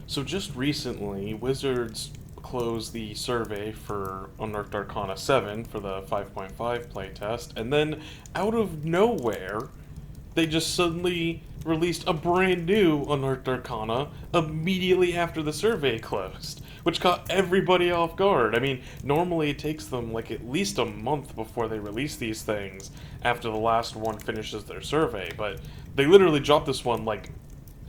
So just recently, Wizards closed the survey for Unearthed Arcana 7 for the 5.5 playtest, and then out of nowhere, they just suddenly released a brand new Unearthed Arcana immediately after the survey closed, which caught everybody off guard. I mean, normally it takes them like at least a month before they release these things after the last one finishes their survey, but they literally dropped this one like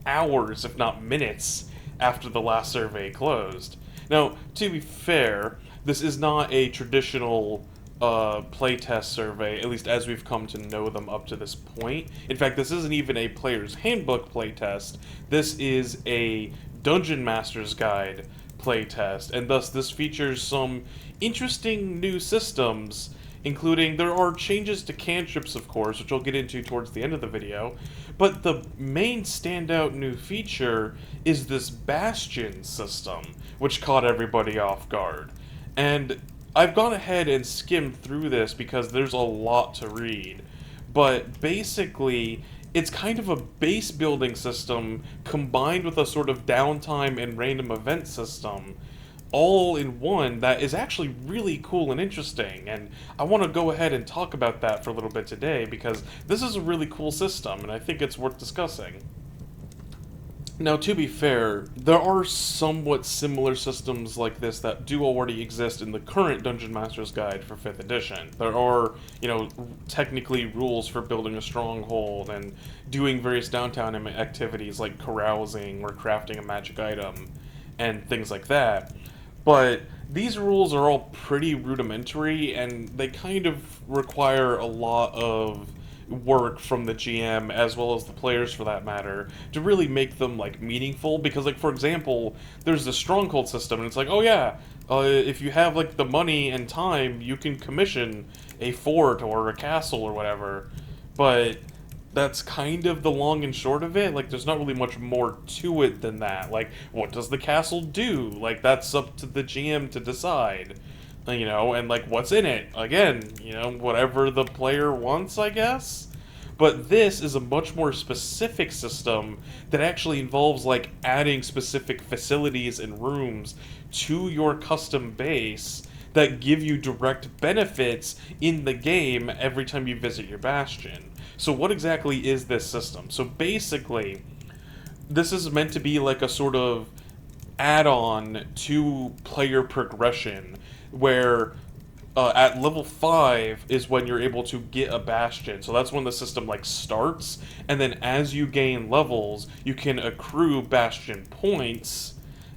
hours, if not minutes, after the last survey closed. Now, to be fair, this is not a traditional playtest survey, at least as we've come to know them up to this point. In fact, this isn't even a player's handbook playtest. This is a Dungeon Master's Guide playtest, and thus this features some interesting new systems, including there are changes to cantrips, of course, which I'll get into towards the end of the video, but the main standout new feature is this Bastion system, which caught everybody off guard. And I've gone ahead and skimmed through this because there's a lot to read, but basically it's kind of a base building system combined with a sort of downtime and random event system all in one that is actually really cool and interesting, and I want to go ahead and talk about that for a little bit today because this is a really cool system and I think it's worth discussing. Now, to be fair, there are somewhat similar systems like this that do already exist in the current Dungeon Master's Guide for 5th edition. There are, technically rules for building a stronghold and doing various downtown activities like carousing or crafting a magic item and things like that. But these rules are all pretty rudimentary and they kind of require a lot of work from the GM as well as the players for that matter to really make them like meaningful, because like for example there's the stronghold system and it's like, oh yeah, if you have like the money and time you can commission a fort or a castle or whatever, but that's kind of the long and short of it. Like there's not really much more to it than that. Like what does the castle do? Like that's up to the GM to decide, and like what's in it, again, whatever the player wants, I guess. But this is a much more specific system that actually involves like adding specific facilities and rooms to your custom base that give you direct benefits in the game every time you visit your bastion. So what exactly is this system? So basically, this is meant to be like a sort of add-on to player progression, where at level 5 is when you're able to get a bastion. So that's when the system like starts, and then as you gain levels, you can accrue bastion points,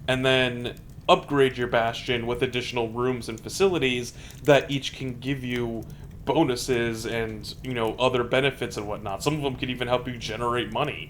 and then upgrade your bastion with additional rooms and facilities that each can give you bonuses and other benefits and whatnot. Some of them can even help you generate money.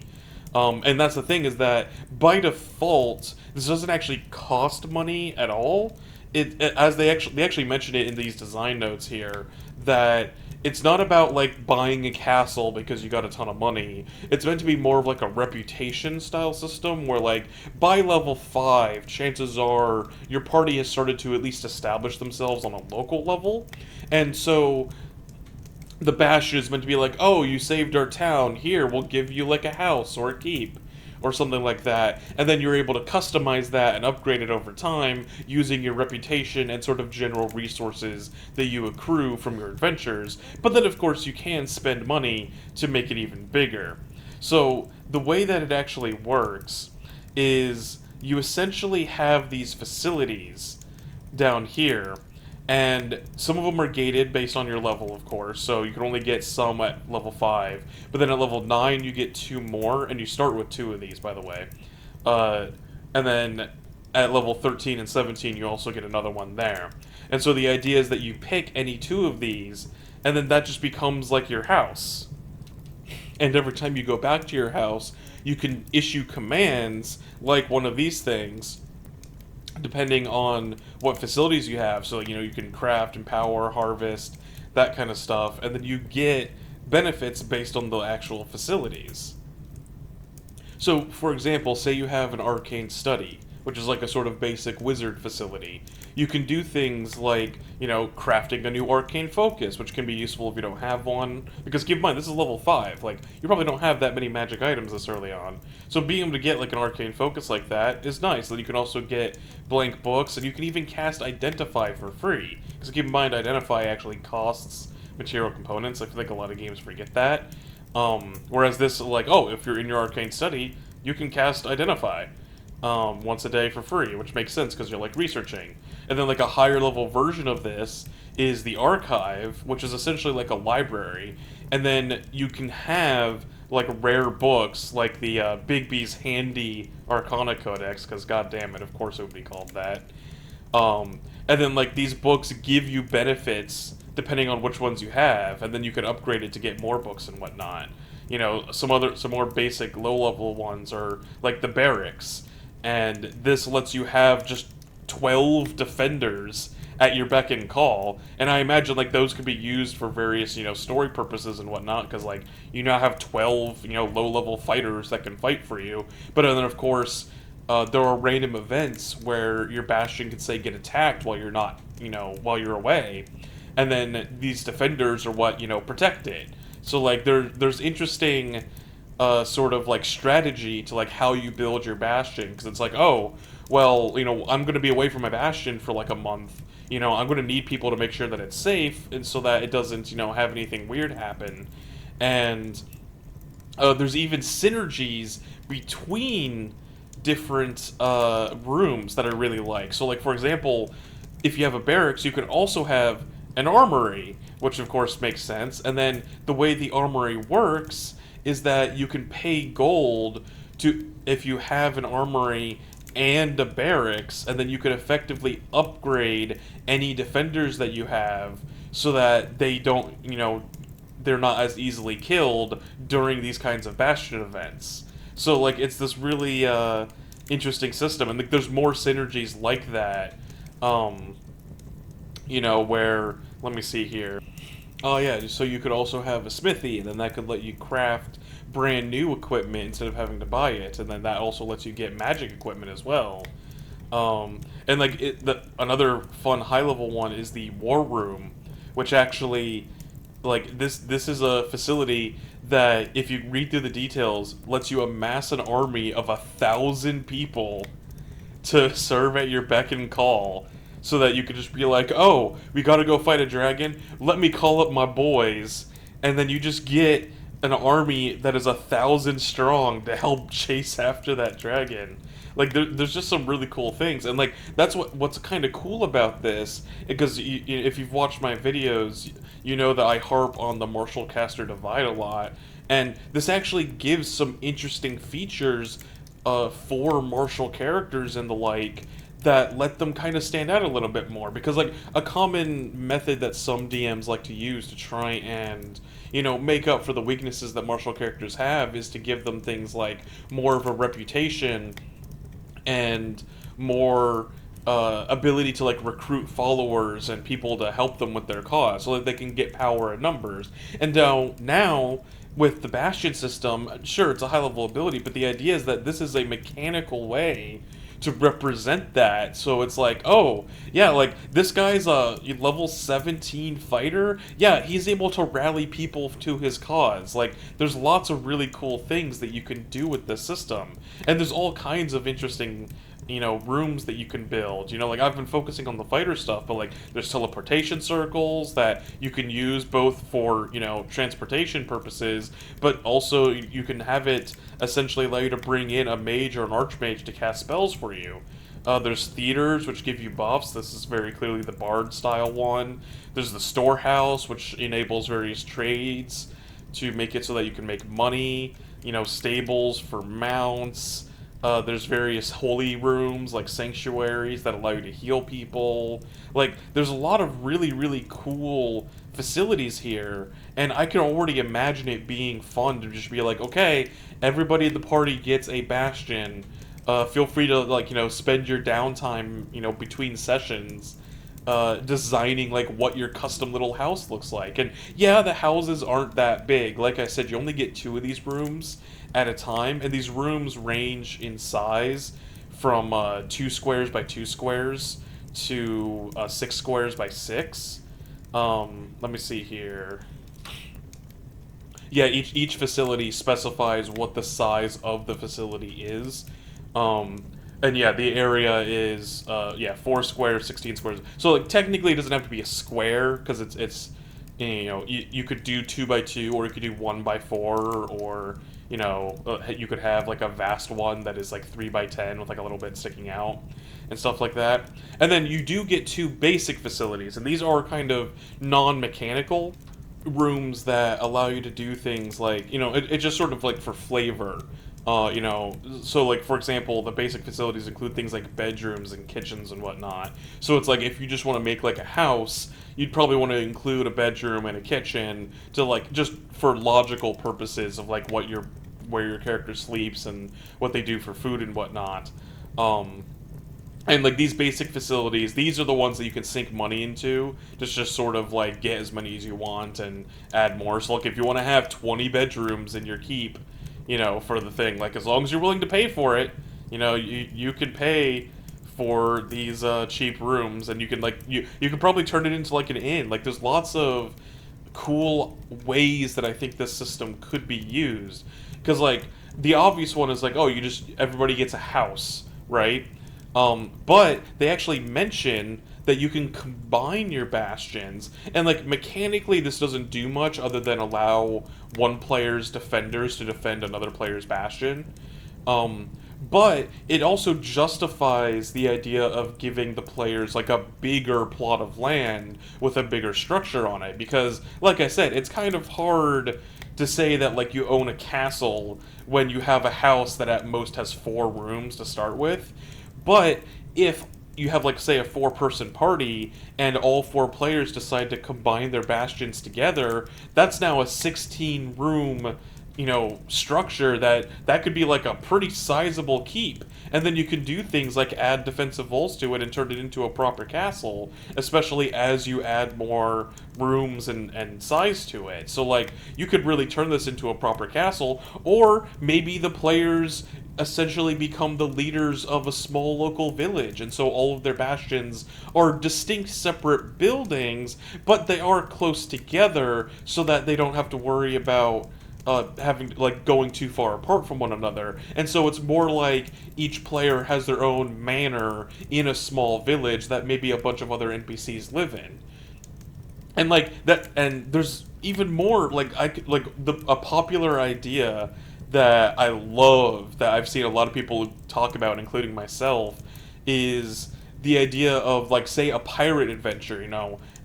And that's the thing, is that by default this doesn't actually cost money at all. As they actually mention it in these design notes here, that it's not about like buying a castle because you got a ton of money. It's meant to be more of like a reputation style system where like by level 5, chances are your party has started to at least establish themselves on a local level. And so the Bastion is meant to be like, oh, you saved our town, here, we'll give you like a house or a keep or something like that, and then you're able to customize that and upgrade it over time using your reputation and sort of general resources that you accrue from your adventures. But then of course you can spend money to make it even bigger. So the way that it actually works is you essentially have these facilities down here, and some of them are gated based on your level, of course, so you can only get some at level 5, but then at level 9 you get 2 more, and you start with 2 of these, by the way. And then at level 13 and 17 you also get another one there. And so the idea is that you pick any 2 of these, and then that just becomes like your house. And every time you go back to your house, you can issue commands like one of these things, depending on what facilities you have. So, you can craft, empower, harvest, that kind of stuff, and then you get benefits based on the actual facilities. So, for example, say you have an arcane study. which is like a sort of basic wizard facility. You can do things like, crafting a new arcane focus, which can be useful if you don't have one. Because keep in mind, this is level 5. Like, you probably don't have that many magic items this early on. So being able to get, like, an arcane focus like that is nice. Then you can also get blank books, and you can even cast Identify for free. Because keep in mind, Identify actually costs material components. I feel like a lot of games forget that. Whereas this, like, if you're in your arcane study, you can cast Identify once a day for free, which makes sense because you're, like, researching. And then, like, a higher level version of this is the Archive, which is essentially like a library. And then you can have, like, rare books, like the Bigby's Handy Arcana Codex, because goddamn it, of course it would be called that. And then, like, these books give you benefits depending on which ones you have, and then you can upgrade it to get more books and whatnot. Some more basic low-level ones are, like, the Barracks, and this lets you have just 12 defenders at your beck and call, and I imagine, like, those could be used for various, story purposes and whatnot, because, like, you now have 12, low-level fighters that can fight for you, but then, of course, there are random events where your Bastion can, say, get attacked while you're not, while you're away, and then these defenders are what, protect it. So, like, there's interesting sort of, like, strategy to, like, how you build your Bastion, because it's like, I'm going to be away from my Bastion for, like, a month. I'm going to need people to make sure that it's safe, and so that it doesn't, have anything weird happen. And there's even synergies between different rooms that I really like. So, like, for example, if you have a barracks, you can also have an armory, which of course makes sense. And then the way the armory works is that you can pay gold if you have an armory and a barracks, and then you can effectively upgrade any defenders that you have so that they don't, they're not as easily killed during these kinds of Bastion events. So, like, it's this really interesting system, and, like, there's more synergies like that, where, let me see here. Oh yeah, so you could also have a smithy, and then that could let you craft brand new equipment instead of having to buy it, and then that also lets you get magic equipment as well. And, like, another fun high-level one is the War Room, which actually, like, this is a facility that, if you read through the details, lets you amass an army of 1,000 people to serve at your beck and call, so that you could just be like, oh, we gotta go fight a dragon, let me call up my boys, and then you just get an army that is 1,000 strong to help chase after that dragon. Like, there's just some really cool things, and, like, that's what's kind of cool about this, because if you've watched my videos, you know that I harp on the Martial Caster Divide a lot, and this actually gives some interesting features for martial characters and the like, that let them kind of stand out a little bit more. Because, like, a common method that some DMs like to use to try and, make up for the weaknesses that martial characters have is to give them things like more of a reputation and more ability to, like, recruit followers and people to help them with their cause so that they can get power in numbers. And now with the Bastion system, sure, it's a high-level ability, but the idea is that this is a mechanical way to represent that. So it's like, oh, yeah, like, this guy's a level 17 fighter. Yeah, he's able to rally people to his cause. Like, there's lots of really cool things that you can do with this system. And there's all kinds of interesting, rooms that you can build. Like, I've been focusing on the fighter stuff, but, like, there's teleportation circles that you can use both for, transportation purposes, but also you can have it essentially allow you to bring in a mage or an archmage to cast spells for you. There's theaters, which give you buffs. This is very clearly the bard style one. There's the storehouse, which enables various trades to make it so that you can make money. Stables for mounts. There's various holy rooms, like sanctuaries, that allow you to heal people. Like, there's a lot of really, really cool facilities here, and I can already imagine it being fun to just be like, okay, everybody at the party gets a Bastion. Feel free to, like, spend your downtime, between sessions, designing, like, what your custom little house looks like. And yeah, the houses aren't that big. Like I said, you only get 2 of these rooms at a time, and these rooms range in size from 2 squares by 2 squares to 6 squares by 6. Let me see here. Yeah, each facility specifies what the size of the facility is. And yeah, the area is 4 squares, 16 squares. So like technically it doesn't have to be a square because it's you could do 2 by 2 or you could do 1 by 4 or you could have like a vast one that is like 3 by 10 with like a little bit sticking out and stuff like that. And then you do get 2 basic facilities, and these are kind of non-mechanical rooms that allow you to do things like it just sort of like for flavor. So like for example, the basic facilities include things like bedrooms and kitchens and whatnot. So it's like if you just want to make like a house, you'd probably want to include a bedroom and a kitchen to like just for logical purposes of like where your character sleeps and what they do for food and whatnot. And like these basic facilities, these are the ones that you can sink money into to just sort of like get as many as you want and add more. So like if you want to have 20 bedrooms in your keep, for the thing, like as long as you're willing to pay for it, you can pay for these cheap rooms, and you can like you can probably turn it into like an inn. Like there's lots of cool ways that I think this system could be used. Because like the obvious one is like, oh, everybody gets a house, right? But they actually mention that you can combine your bastions, and like mechanically this doesn't do much other than allow one player's defenders to defend another player's bastion. But it also justifies the idea of giving the players like a bigger plot of land with a bigger structure on it, because like I said, it's kind of hard to say that like you own a castle when you have a house that at most has 4 rooms to start with. But if you have, like, say, a 4-person party, and all 4 players decide to combine their bastions together, that's now a 16-room, structure that could be, like, a pretty sizable keep. And then you can do things like add defensive walls to it and turn it into a proper castle, especially as you add more rooms and size to it. So, like, you could really turn this into a proper castle, or maybe the players essentially become the leaders of a small local village, and so all of their bastions are distinct separate buildings, but they are close together so that they don't have to worry about having like going too far apart from one another. And so it's more like each player has their own manor in a small village that maybe a bunch of other NPCs live in. And like that, and there's even more like a popular idea that I love, that I've seen a lot of people talk about, including myself, is the idea of, like, say, a pirate adventure,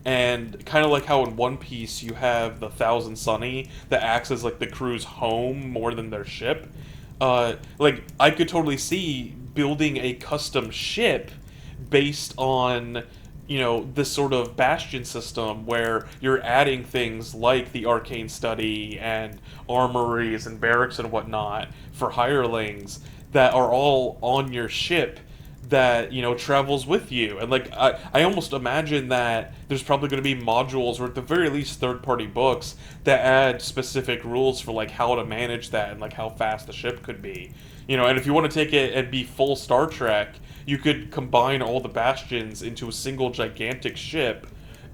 and kind of like how in One Piece you have the Thousand Sunny that acts as, like, the crew's home more than their ship. Like, I could totally see building a custom ship based on this sort of bastion system where you're adding things like the arcane study and armories and barracks and whatnot for hirelings that are all on your ship that travels with you. And like I almost imagine that there's probably going to be modules, or at the very least third-party books, that add specific rules for like how to manage that and like how fast the ship could be. And if you want to take it and be full Star Trek, you could combine all the bastions into a single gigantic ship,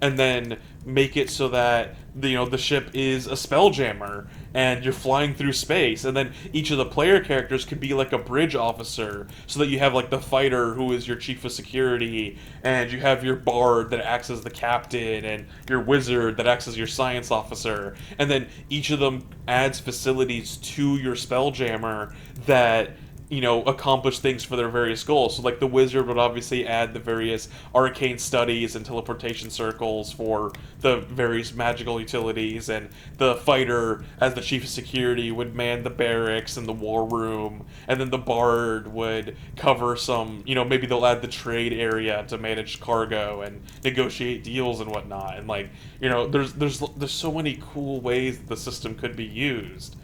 and then make it so that the ship is a spelljammer, and you're flying through space, and then each of the player characters could be like a bridge officer, so that you have like the fighter who is your chief of security, and you have your bard that acts as the captain, and your wizard that acts as your science officer, and then each of them adds facilities to your spelljammer that accomplish things for their various goals. So, like, the wizard would obviously add the various arcane studies and teleportation circles for the various magical utilities, and the fighter, as the chief of security, would man the barracks and the war room, and then the bard would cover some, maybe they'll add the trade area to manage cargo and negotiate deals and whatnot. And, like, there's so many cool ways that the system could be used.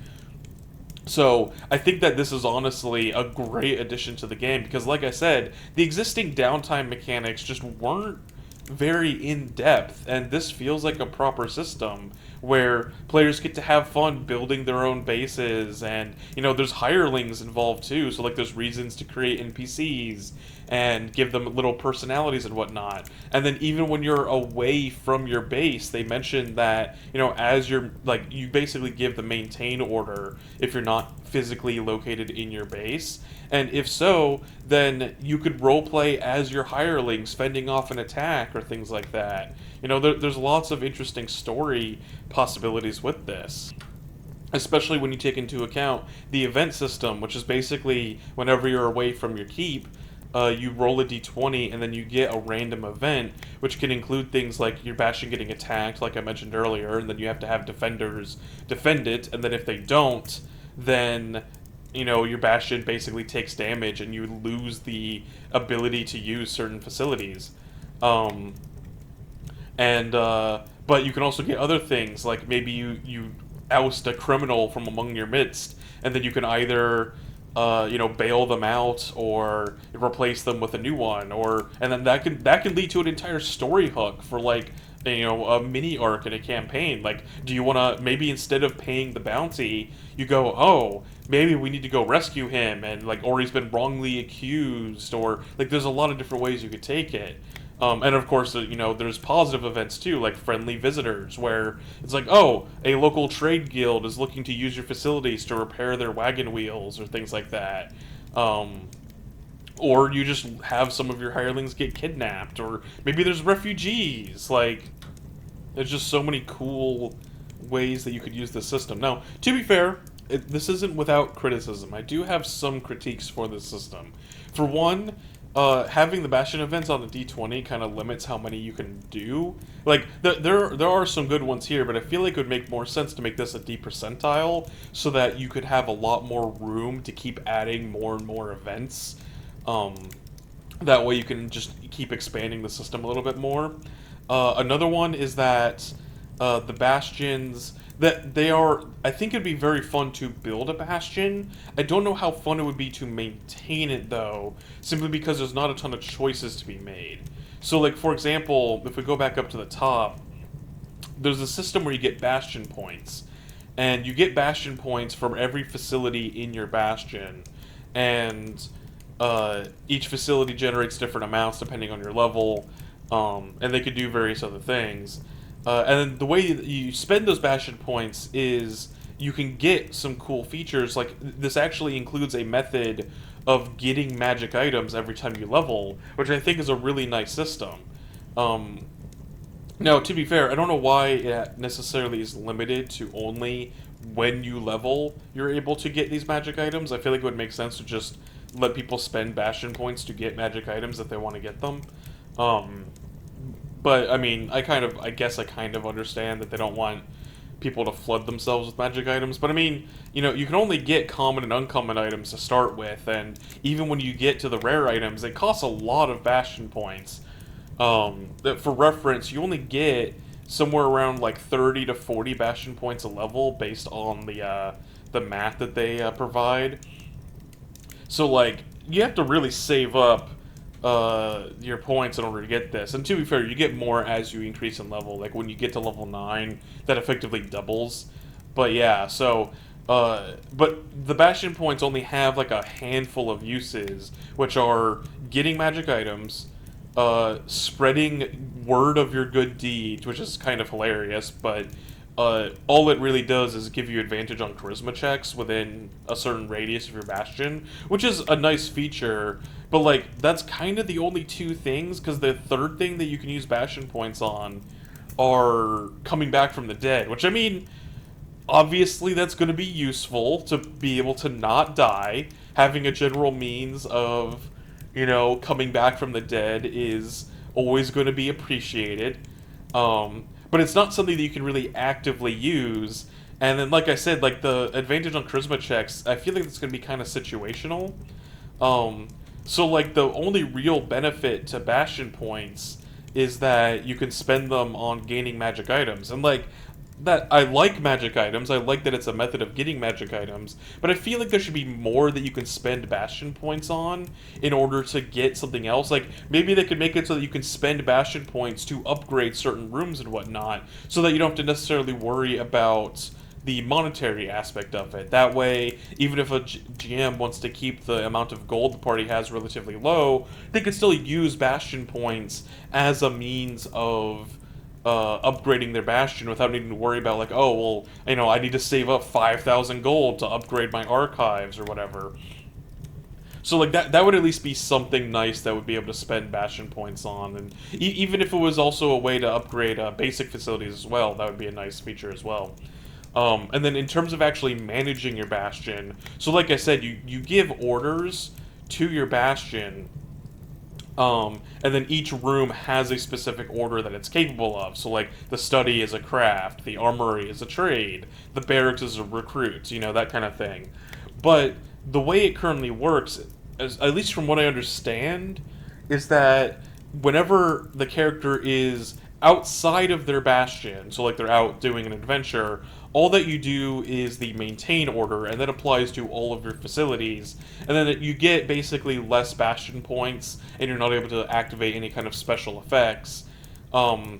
So I think that this is honestly a great addition to the game, because like I said, the existing downtime mechanics just weren't very in-depth, and this feels like a proper system where players get to have fun building their own bases, and there's hirelings involved too. So like there's reasons to create NPCs and give them little personalities and whatnot. And then even when you're away from your base, they mention that as you're like you basically give the maintain order if you're not physically located in your base. And if so, then you could roleplay as your hirelings fending off an attack or things like that. There's lots of interesting story possibilities with this. Especially when you take into account the event system, which is basically whenever you're away from your keep, you roll a d20 and then you get a random event, which can include things like your Bastion getting attacked, like I mentioned earlier, and then you have to have defenders defend it, and then if they don't, then your Bastion basically takes damage and you lose the ability to use certain facilities. But you can also get other things, like maybe you oust a criminal from among your midst, and then you can either bail them out or replace them with a new one, and then that can lead to an entire story hook for like a mini arc in a campaign. Like, do you want to maybe instead of paying the bounty, you go, oh, maybe we need to go rescue him, and like, or he's been wrongly accused, or like, there's a lot of different ways you could take it. And of course, there's positive events too, like friendly visitors, where it's like, oh, a local trade guild is looking to use your facilities to repair their wagon wheels, or things like that. Or you just have some of your hirelings get kidnapped, or maybe there's refugees. Like, there's just so many cool ways that you could use the system. Now, to be fair, this isn't without criticism. I do have some critiques for this system. For one, having the Bastion events on the D20 kind of limits how many you can do. Like, there are some good ones here, but I feel like it would make more sense to make this a D percentile, so that you could have a lot more room to keep adding more and more events. That way you can just keep expanding the system a little bit more. Another one is that the Bastions, that they are, I think it'd be very fun to build a Bastion. I don't know how fun it would be to maintain it, though, simply because there's not a ton of choices to be made. So, like, for example, if we go back up to the top, there's a system where you get Bastion points. And you get Bastion points from every facility in your Bastion. And each facility generates different amounts depending on your level. And they could do various other things. And then the way that you spend those Bastion points is you can get some cool features. Like, this actually includes a method of getting magic items every time you level, which I think is a really nice system. Now, to be fair, I don't know why it necessarily is limited to only when you level you're able to get these magic items. I feel like it would make sense to just let people spend Bastion points to get magic items if they want to get them. But, I mean, I guess I kind of understand that they don't want people to flood themselves with magic items. But, I mean, you can only get common and uncommon items to start with, and even when you get to the rare items, it costs a lot of Bastion points. For reference, you only get somewhere around, like, 30 to 40 Bastion points a level based on the math that they provide. So, like, you have to really save up your points in order to get this. And to be fair, you get more as you increase in level. Like, when you get to level 9, that effectively doubles. But yeah, so but the Bastion points only have like a handful of uses, which are getting magic items, spreading word of your good deeds, which is kind of hilarious, but all it really does is give you advantage on charisma checks within a certain radius of your Bastion, which is a nice feature. But, like, that's kind of the only two things, because the third thing that you can use Bastion points on are coming back from the dead, which, I mean, obviously that's going to be useful to be able to not die. Having a general means of, coming back from the dead is always going to be appreciated. But it's not something that you can really actively use. And then, like I said, like, the advantage on charisma checks, I feel like it's going to be kind of situational. So, like, the only real benefit to Bastion points is that you can spend them on gaining magic items. And, like, that I like magic items. I like that it's a method of getting magic items, but I feel like there should be more that you can spend Bastion points on in order to get something else. Like maybe they could make it so that you can spend Bastion points to upgrade certain rooms and whatnot, so that you don't have to necessarily worry about the monetary aspect of it. That way, even if a GM wants to keep the amount of gold the party has relatively low, they could still use Bastion points as a means of upgrading their Bastion without needing to worry about, like, oh, well, I need to save up 5,000 gold to upgrade my archives or whatever. So, like, that would at least be something nice that would be able to spend Bastion points on. And even if it was also a way to upgrade basic facilities as well, that would be a nice feature as well. And then in terms of actually managing your Bastion, so like I said, you give orders to your Bastion, and then each room has a specific order that it's capable of. So, like, the study is a craft, the armory is a trade, the barracks is a recruit, that kind of thing. But the way it currently works, at least from what I understand, is that whenever the character is outside of their Bastion, so like they're out doing an adventure, all that you do is the maintain order, and that applies to all of your facilities. And then you get basically less Bastion points, and you're not able to activate any kind of special effects. But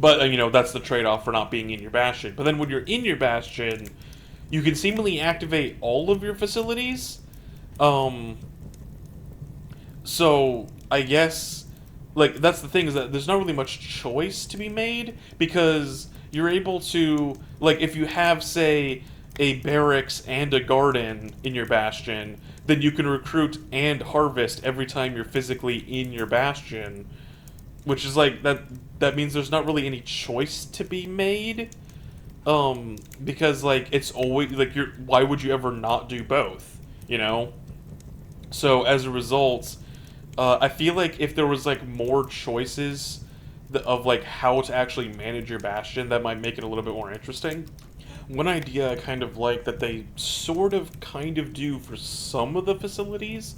that's the trade-off for not being in your Bastion. But then when you're in your Bastion, you can seemingly activate all of your facilities. So I guess, like, that's the thing, is that there's not really much choice to be made, because you're able to, like, if you have, say, a barracks and a garden in your Bastion, then you can recruit and harvest every time you're physically in your Bastion, which is like, that means there's not really any choice to be made, because, like, it's always, like, why would you ever not do both, So, as a result, I feel like if there was, like, more choices of, like, how to actually manage your Bastion, that might make it a little bit more interesting. One idea I kind of like that they kind of do for some of the facilities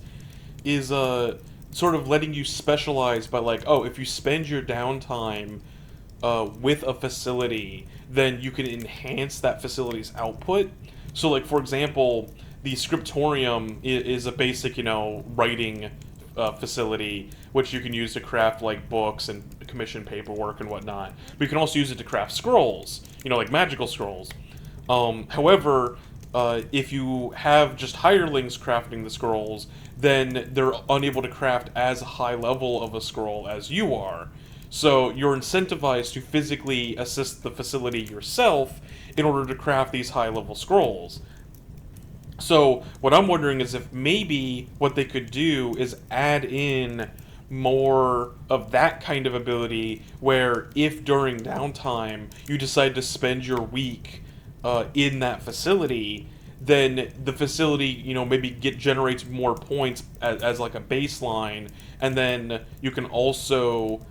is sort of letting you specialize by, like, oh, if you spend your downtime with a facility, then you can enhance that facility's output. So, like, for example, the scriptorium is a basic, writing facility, which you can use to craft, like, books and commission paperwork and whatnot. But you can also use it to craft scrolls, like magical scrolls. However, if you have just hirelings crafting the scrolls, then they're unable to craft as high level of a scroll as you are. So you're incentivized to physically assist the facility yourself in order to craft these high level scrolls. So what I'm wondering is if maybe what they could do is add in more of that kind of ability, where if during downtime you decide to spend your week in that facility, then the facility, maybe generates more points as like a baseline, and then you can also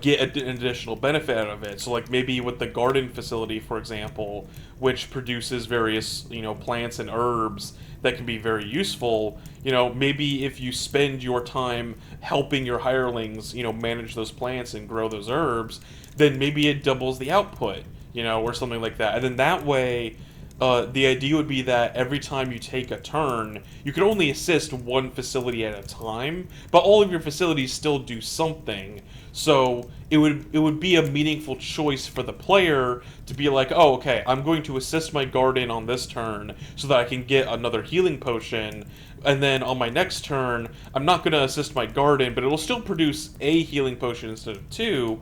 get an additional benefit out of it. So, like, maybe with the garden facility, for example, which produces various, plants and herbs that can be very useful, maybe if you spend your time helping your hirelings, manage those plants and grow those herbs, then maybe it doubles the output, or something like that. And then that way, the idea would be that every time you take a turn, you can only assist one facility at a time, but all of your facilities still do something. So it would be a meaningful choice for the player to be like, oh, okay, I'm going to assist my garden on this turn so that I can get another healing potion, and then on my next turn, I'm not going to assist my garden, but it'll still produce a healing potion instead of two.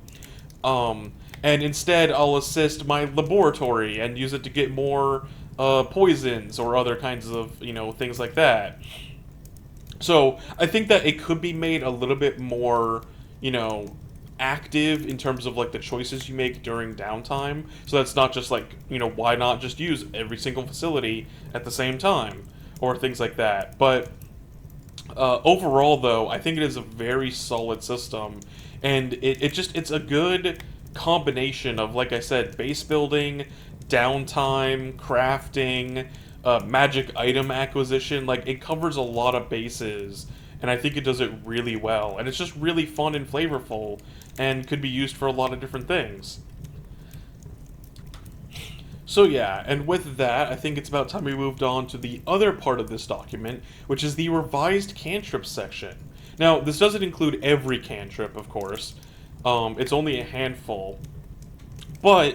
And instead, I'll assist my laboratory and use it to get more poisons or other kinds of, things like that. So I think that it could be made a little bit more, active in terms of, like, the choices you make during downtime. So that's not just like, why not just use every single facility at the same time or things like that. But overall, though, I think it is a very solid system, and it's a good combination of, like I said, base building, downtime, crafting, magic item acquisition. Like, it covers a lot of bases, and I think it does it really well. And it's just really fun and flavorful, and could be used for a lot of different things. So yeah, and with that, I think it's about time we moved on to the other part of this document, which is the revised cantrip section. Now, this doesn't include every cantrip, of course. It's only a handful, but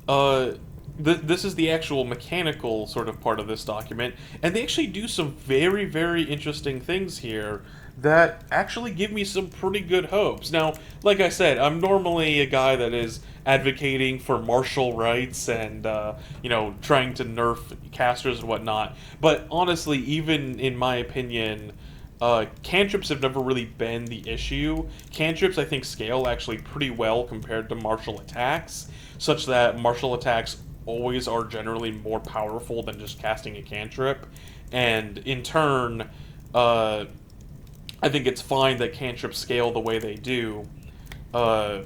uh, this is the actual mechanical sort of part of this document, and they actually do some very, very interesting things here that actually give me some pretty good hopes. Now, like I said, I'm normally a guy that is advocating for martial rights and, trying to nerf casters and whatnot, but honestly, even in my opinion, cantrips have never really been the issue. Cantrips, I think, scale actually pretty well compared to martial attacks, such that martial attacks always are generally more powerful than just casting a cantrip, and in turn, I think it's fine that cantrips scale the way they do. Uh,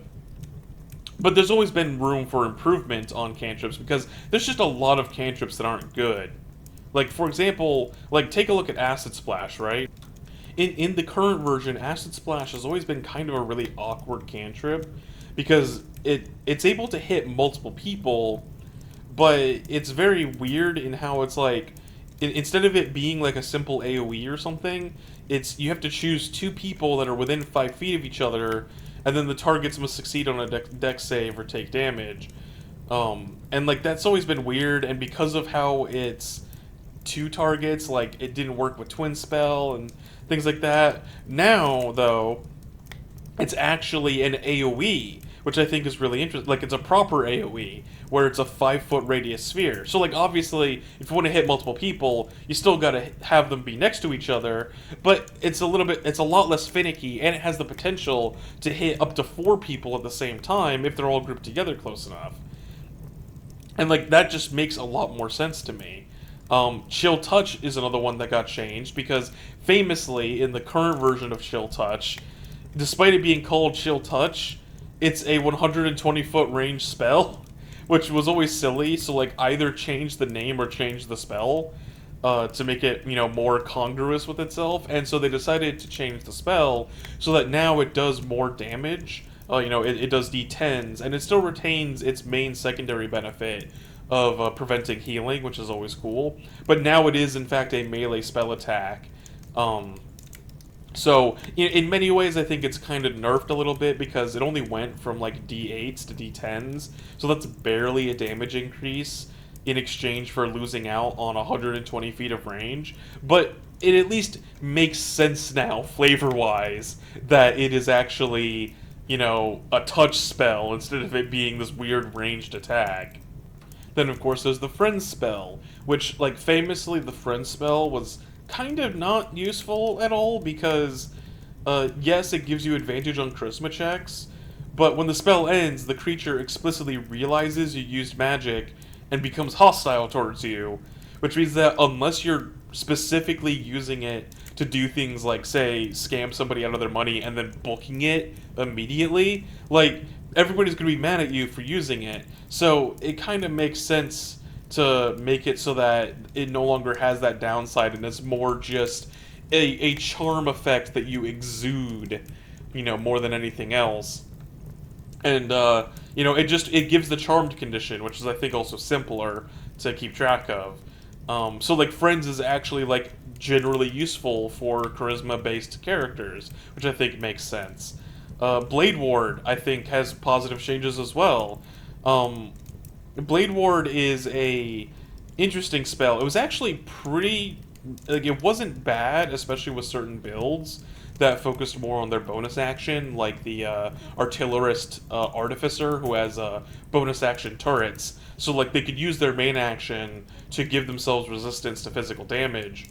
but there's always been room for improvement on cantrips because there's just a lot of cantrips that aren't good. Like, for example, like, take a look at Acid Splash, right? In the current version, Acid Splash has always been kind of a really awkward cantrip because it's able to hit multiple people, but it's very weird in how it's like instead of it being like a simple AoE or something, it's you have to choose two people that are within 5 feet of each other, and then the targets must succeed on a dex save or take damage. And like that's always been weird, and because of how it's two targets, like it didn't work with Twin Spell and things like that. Now though, it's actually an AoE, which I think is really interesting. Like, it's a proper AoE, where it's a 5-foot radius sphere. So, like, obviously, if you want to hit multiple people, you still gotta have them be next to each other, but it's a lot less finicky, and it has the potential to hit up to 4 people at the same time if they're all grouped together close enough. And, like, that just makes a lot more sense to me. Chill Touch is another one that got changed, because famously, in the current version of Chill Touch, despite it being called Chill Touch, it's a 120-foot range spell, which was always silly, so like either change the name or change the spell to make it, more congruous with itself, and so they decided to change the spell so that now it does more damage. It does D10s, and it still retains its main secondary benefit of preventing healing, which is always cool, but now it is in fact a melee spell attack. So, in many ways, I think it's kind of nerfed a little bit because it only went from, like, D8s to D10s, so that's barely a damage increase in exchange for losing out on 120 feet of range, but it at least makes sense now, flavor-wise, that it is actually, a touch spell instead of it being this weird ranged attack. Then, of course, there's the Friend spell, which, like, famously, the Friend spell was kind of not useful at all because, yes, it gives you advantage on charisma checks, but when the spell ends, the creature explicitly realizes you used magic and becomes hostile towards you, which means that unless you're specifically using it to do things like, say, scam somebody out of their money and then booking it immediately, like, everybody's going to be mad at you for using it. So it kind of makes sense to make it so that it no longer has that downside and it's more just a charm effect that you exude, more than anything else. And, it gives the charmed condition, which is, I think, also simpler to keep track of. So, like, Friends is actually, like, generally useful for charisma-based characters, which I think makes sense. Blade Ward, I think, has positive changes as well. Blade Ward is a interesting spell. It was actually pretty, like, it wasn't bad, especially with certain builds that focused more on their bonus action, like the Artillerist Artificer, who has bonus action turrets. So, like, they could use their main action to give themselves resistance to physical damage.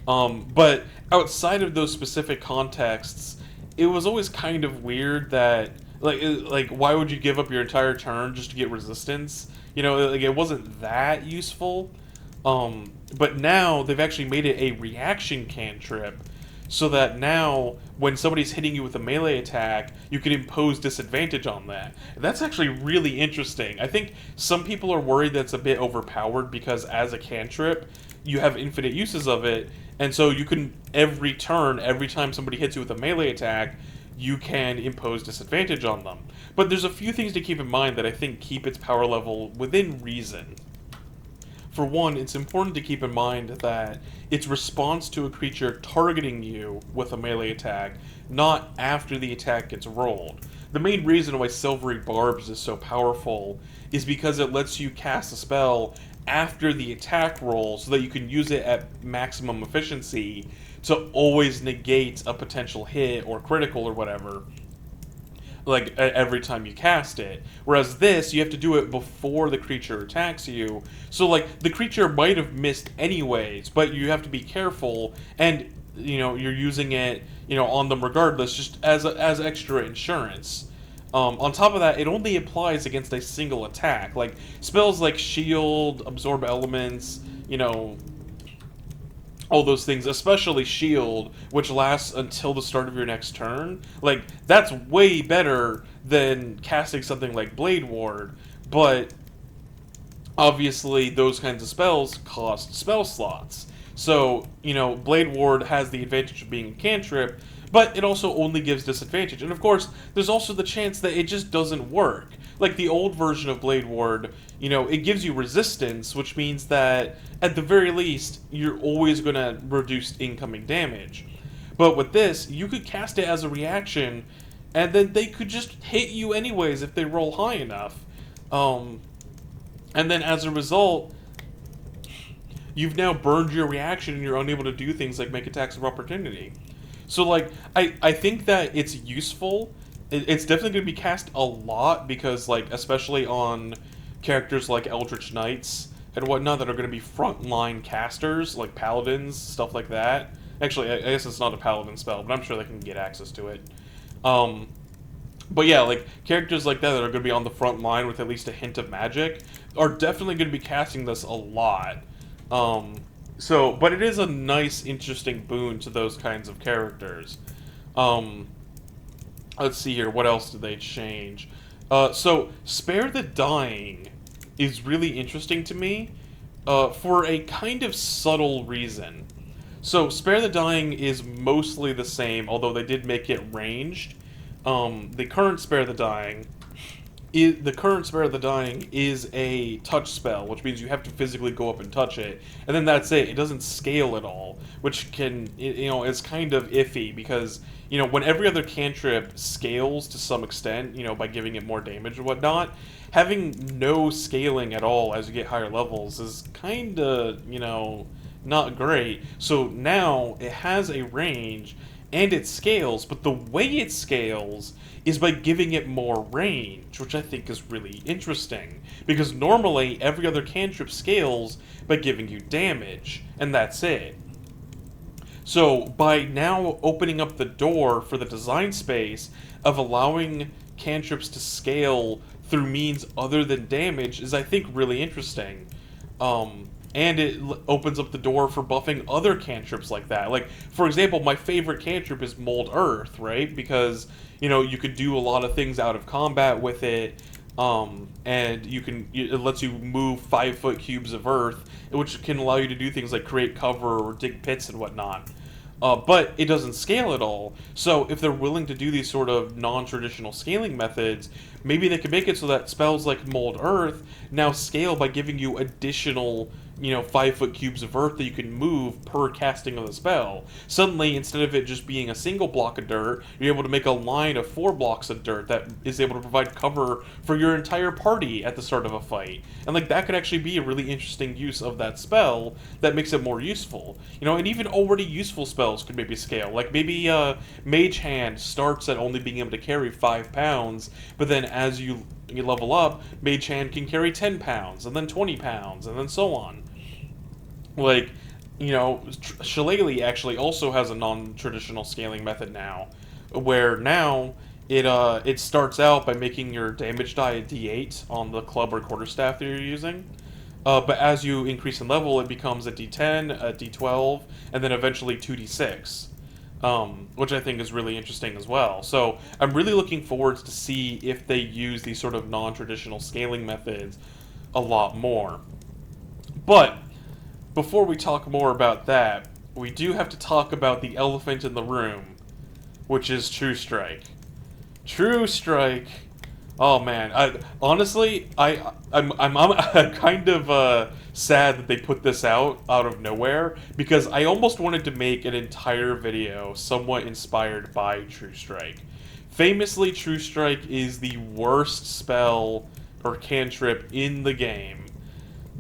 But outside of those specific contexts, it was always kind of weird that like why would you give up your entire turn just to get resistance? Like it wasn't that useful. But now they've actually made it a reaction cantrip, so that now when somebody's hitting you with a melee attack, you can impose disadvantage on that. That's actually really interesting. I think some people are worried that's a bit overpowered because as a cantrip, you have infinite uses of it, and so you can every turn, every time somebody hits you with a melee attack, you can impose disadvantage on them. But there's a few things to keep in mind that I think keep its power level within reason. For one, it's important to keep in mind that its response to a creature targeting you with a melee attack, not after the attack gets rolled. The main reason why Silvery Barbs is so powerful is because it lets you cast a spell after the attack roll so that you can use it at maximum efficiency to always negate a potential hit or critical or whatever, like every time you cast it. Whereas this, you have to do it before the creature attacks you. So like the creature might have missed anyways, but you have to be careful, and you're using it on them regardless, just as extra insurance. On top of that, it only applies against a single attack. Like spells like Shield, Absorb Elements, all those things, especially Shield, which lasts until the start of your next turn. Like, that's way better than casting something like Blade Ward, but obviously those kinds of spells cost spell slots. So, Blade Ward has the advantage of being a cantrip, but it also only gives disadvantage. And of course, there's also the chance that it just doesn't work. Like the old version of Blade Ward, it gives you resistance, which means that at the very least, you're always going to reduce incoming damage. But with this, you could cast it as a reaction, and then they could just hit you anyways if they roll high enough. And then as a result, you've now burned your reaction and you're unable to do things like make attacks of opportunity. So, like, I think that it's useful. It's definitely going to be cast a lot because, like, especially on characters like Eldritch Knights and whatnot that are going to be frontline casters, like Paladins, stuff like that. Actually, I guess it's not a Paladin spell, but I'm sure they can get access to it. But yeah, like, characters like that are going to be on the front line with at least a hint of magic are definitely going to be casting this a lot. But it is a nice, interesting boon to those kinds of characters. Let's see here, what else did they change? So, Spare the Dying is really interesting to me, for a kind of subtle reason. So, Spare the Dying is mostly the same, although they did make it ranged. The current Spare the Dying is a touch spell, which means you have to physically go up and touch it, and then that's it. It doesn't scale at all, which is kind of iffy because when every other cantrip scales to some extent, by giving it more damage and whatnot, having no scaling at all as you get higher levels is kind of not great. So now it has a range and it scales, but the way it scales is by giving it more range, which I think is really interesting. Because normally, every other cantrip scales by giving you damage, and that's it. So, by now opening up the door for the design space of allowing cantrips to scale through means other than damage is, I think, really interesting. And it opens up the door for buffing other cantrips like that. Like, for example, my favorite cantrip is Mold Earth, right? Because, you could do a lot of things out of combat with it, and it lets you move 5-foot cubes of earth, which can allow you to do things like create cover or dig pits and whatnot. But it doesn't scale at all. So if they're willing to do these sort of non-traditional scaling methods, maybe they can make it so that spells like Mold Earth now scale by giving you additional 5-foot cubes of earth that you can move per casting of the spell. Suddenly, instead of it just being a single block of dirt, you're able to make a line of 4 blocks of dirt that is able to provide cover for your entire party at the start of a fight. And that could actually be a really interesting use of that spell that makes it more useful. And even already useful spells could maybe scale. Like maybe Mage Hand starts at only being able to carry 5 pounds, but then as you level up, Mage Hand can carry 10 pounds, and then 20 pounds, and then so on. Shillelagh actually also has a non-traditional scaling method now, where now it starts out by making your damage die a d8 on the club or quarterstaff that you're using, but as you increase in level, it becomes a d10, a d12, and then eventually 2d6. Which I think is really interesting as well. So I'm really looking forward to see if they use these sort of non-traditional scaling methods a lot more. But before we talk more about that, we do have to talk about the elephant in the room, which is True Strike. True Strike. Oh man, I'm kind of sad that they put this out of nowhere because I almost wanted to make an entire video somewhat inspired by True Strike. Famously, True Strike is the worst spell or cantrip in the game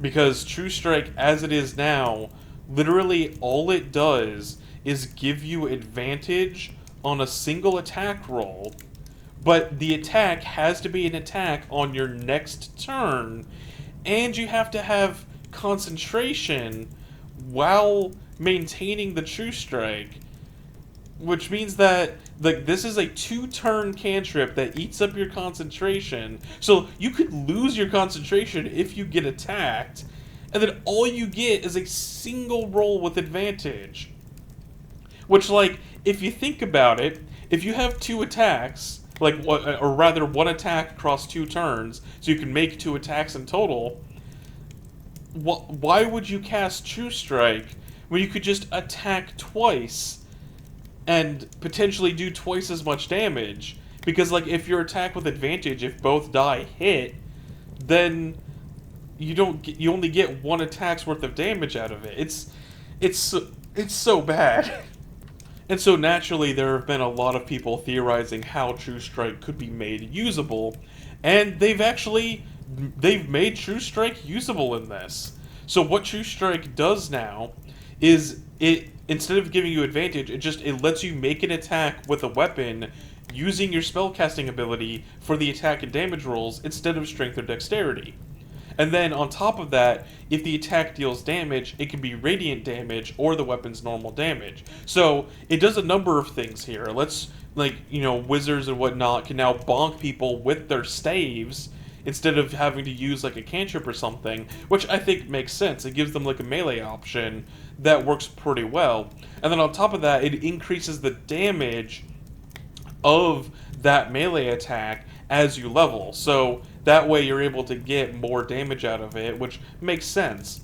because True Strike, as it is now, literally all it does is give you advantage on a single attack roll, but the attack has to be an attack on your next turn, and you have to have concentration while maintaining the True Strike, which means that this is a 2-turn cantrip that eats up your concentration. So you could lose your concentration if you get attacked, and then all you get is a single roll with advantage. Which, like, if you think about it, if you have 2 attacks, like, or rather 1 attack across 2 turns, so you can make 2 attacks in total, why would you cast True Strike when you could just attack twice and potentially do twice as much damage? Because, like, if your attack with advantage, if both die hit, then you only get 1 attack's worth of damage out of it. It's so bad. And so naturally there have been a lot of people theorizing how True Strike could be made usable, and they've made True Strike usable in this. So what True Strike does now is instead of giving you advantage, it lets you make an attack with a weapon using your spellcasting ability for the attack and damage rolls instead of strength or dexterity. And then on top of that, if the attack deals damage, it can be radiant damage or the weapon's normal damage. So it does a number of things here. Let's, like, wizards and whatnot can now bonk people with their staves instead of having to use like a cantrip or something, which I think makes sense. It gives them like a melee option that works pretty well. And then on top of that, it increases the damage of that melee attack as you level. So that way you're able to get more damage out of it, which makes sense.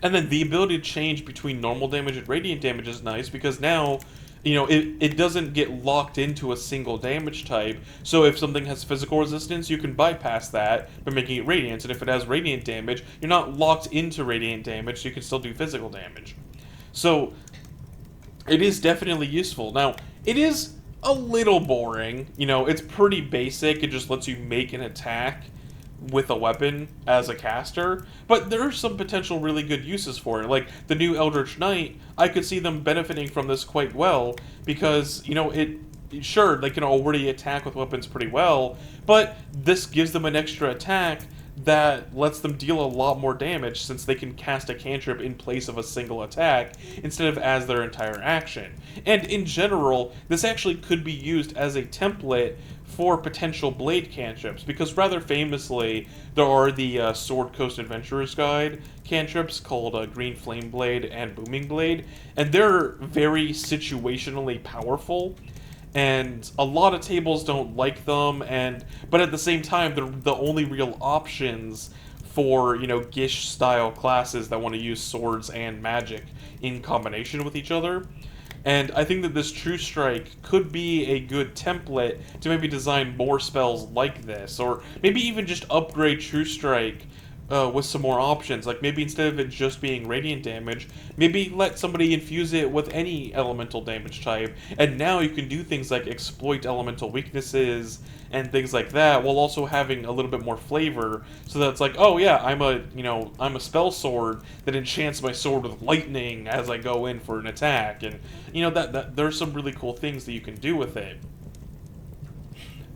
And then the ability to change between normal damage and radiant damage is nice because now, it doesn't get locked into a single damage type. So if something has physical resistance, you can bypass that by making it radiant. And if it has radiant damage, you're not locked into radiant damage, so you can still do physical damage. So it is definitely useful. Now, it is a little boring. It's pretty basic. It just lets you make an attack with a weapon as a caster, but there are some potential really good uses for it. Like the new Eldritch Knight, I could see them benefiting from this quite well because, sure, they can already attack with weapons pretty well, but this gives them an extra attack that lets them deal a lot more damage since they can cast a cantrip in place of a single attack instead of as their entire action. And in general, this actually could be used as a template for potential blade cantrips, because rather famously, there are the Sword Coast Adventurer's Guide cantrips called Green Flame Blade and Booming Blade, and they're very situationally powerful, and a lot of tables don't like them, but at the same time, they're the only real options for, Gish-style classes that want to use swords and magic in combination with each other. And I think that this True Strike could be a good template to maybe design more spells like this, or maybe even just upgrade True Strike with some more options. Like maybe instead of it just being radiant damage, maybe let somebody infuse it with any elemental damage type, and now you can do things like exploit elemental weaknesses and things like that, while also having a little bit more flavor, so that it's like, oh yeah, I'm a spell sword that enchants my sword with lightning as I go in for an attack, and that there's some really cool things that you can do with it.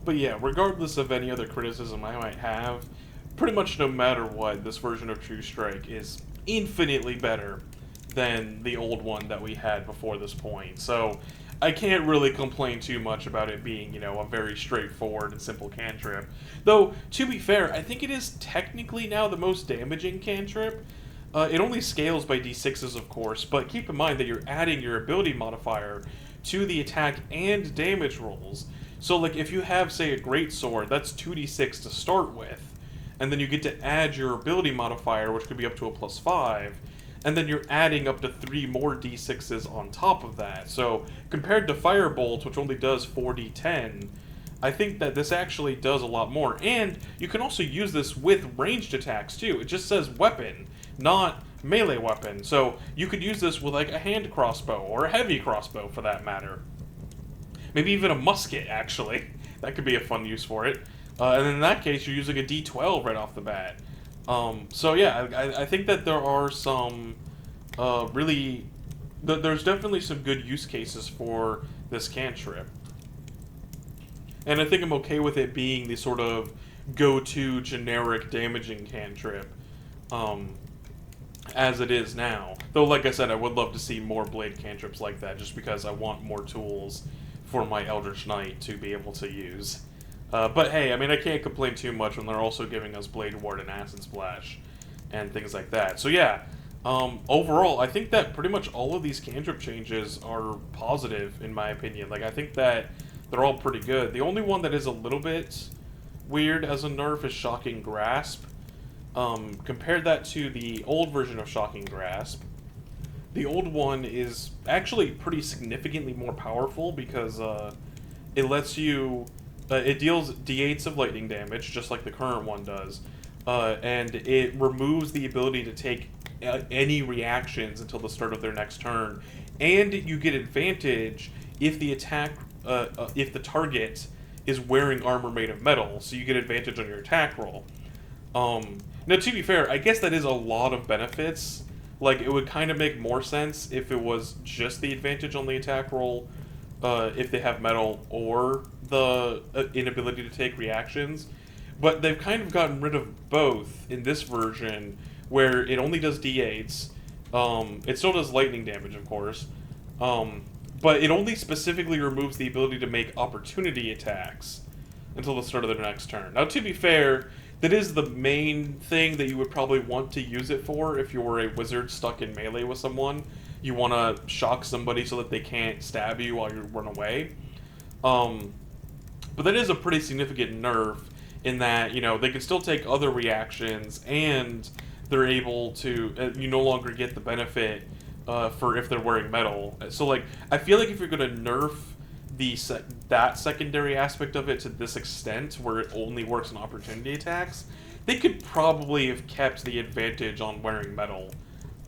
But yeah, regardless of any other criticism I might have, pretty much no matter what, this version of True Strike is infinitely better than the old one that we had before this point. So I can't really complain too much about it being, a very straightforward and simple cantrip. Though, to be fair, I think it is technically now the most damaging cantrip. It only scales by d6s, of course, but keep in mind that you're adding your ability modifier to the attack and damage rolls. So, like, if you have, say, a greatsword, that's 2d6 to start with, and then you get to add your ability modifier, which could be up to a +5, and then you're adding up to 3 more d6s on top of that. So compared to Firebolt, which only does 4d10, I think that this actually does a lot more. And you can also use this with ranged attacks too. It just says weapon, not melee weapon. So you could use this with like a hand crossbow or a heavy crossbow for that matter. Maybe even a musket, actually. That could be a fun use for it. And in that case, you're using a d12 right off the bat. So yeah, I think that there are some really... There's definitely some good use cases for this cantrip. And I think I'm okay with it being the sort of go-to generic damaging cantrip as it is now. Though, like I said, I would love to see more blade cantrips like that just because I want more tools for my Eldritch Knight to be able to use. But hey, I mean, I can't complain too much when they're also giving us Blade Ward and Acid Splash and things like that. So yeah, overall, I think that pretty much all of these cantrip changes are positive, in my opinion. Like, I think that they're all pretty good. The only one that is a little bit weird as a nerf is Shocking Grasp. Compare that to the old version of Shocking Grasp. The old one is actually pretty significantly more powerful because it lets you... it deals d8s of lightning damage, just like the current one does, and it removes the ability to take any reactions until the start of their next turn, and you get advantage if the if the target is wearing armor made of metal, so you get advantage on your attack roll. Now, to be fair, I guess that is a lot of benefits. Like, it would kind of make more sense if it was just the advantage on the attack roll, if they have metal, or the inability to take reactions. But they've kind of gotten rid of both in this version, where it only does d8s. It still does lightning damage, of course. But it only specifically removes the ability to make opportunity attacks until the start of their next turn. Now, to be fair, that is the main thing that you would probably want to use it for if you were a wizard stuck in melee with someone. You want to shock somebody so that they can't stab you while you run away. But that is a pretty significant nerf in that, you know, they can still take other reactions and they're able to... you no longer get the benefit for if they're wearing metal. So, like, I feel like if you're going to nerf that secondary aspect of it to this extent, where it only works on opportunity attacks, they could probably have kept the advantage on wearing metal,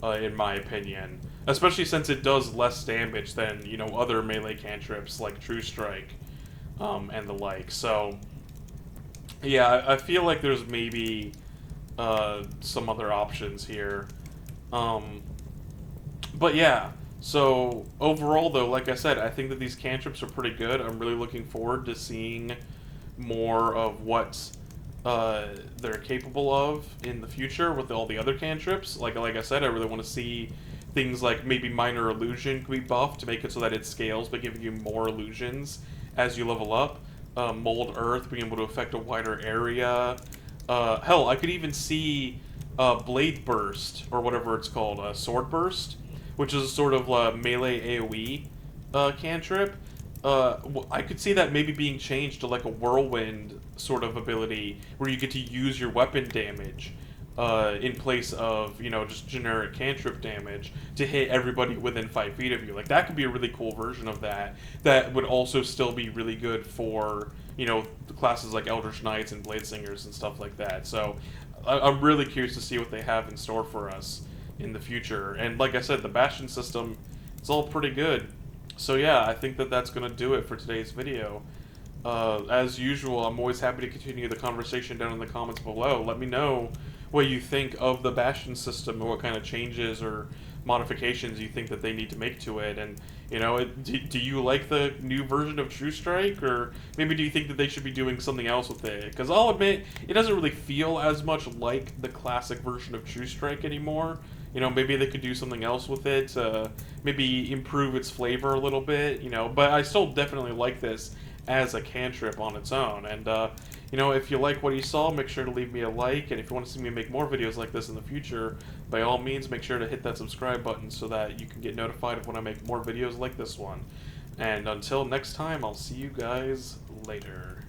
in my opinion. Especially since it does less damage than, you know, other melee cantrips like True Strike, and the like. So, yeah, I feel like there's maybe some other options here. But yeah, so overall though, like I said, I think that these cantrips are pretty good. I'm really looking forward to seeing more of what they're capable of in the future with all the other cantrips. Like I said, I really want to see things like maybe Minor Illusion could be buffed to make it so that it scales by giving you more illusions as you level up. Mold Earth being able to affect a wider area. Hell, I could even see Blade Burst, or whatever it's called, Sword Burst, which is a sort of melee AoE cantrip. I could see that maybe being changed to like a Whirlwind sort of ability, where you get to use your weapon damage in place of, you know, just generic cantrip damage to hit everybody within 5 feet of you. Like, that could be a really cool version of that. That would also still be really good for, you know, the classes like Eldritch Knights and Blade Singers and stuff like that. So I'm really curious to see what they have in store for us in the future. And like I said, the Bastion system, it's all pretty good. So yeah, I think that that's going to do it for today's video. As usual, I'm always happy to continue the conversation down in the comments below. Let me know what you think of the Bastion system, or what kind of changes or modifications you think that they need to make to it. And, you know, do you like the new version of True Strike, or maybe do you think that they should be doing something else with it? Because I'll admit, it doesn't really feel as much like the classic version of True Strike anymore. You know, maybe they could do something else with it, maybe improve its flavor a little bit, you know, but I still definitely like this as a cantrip on its own. And, you know, if you like what you saw, make sure to leave me a like, and if you want to see me make more videos like this in the future, by all means, make sure to hit that subscribe button so that you can get notified of when I make more videos like this one. And until next time, I'll see you guys later.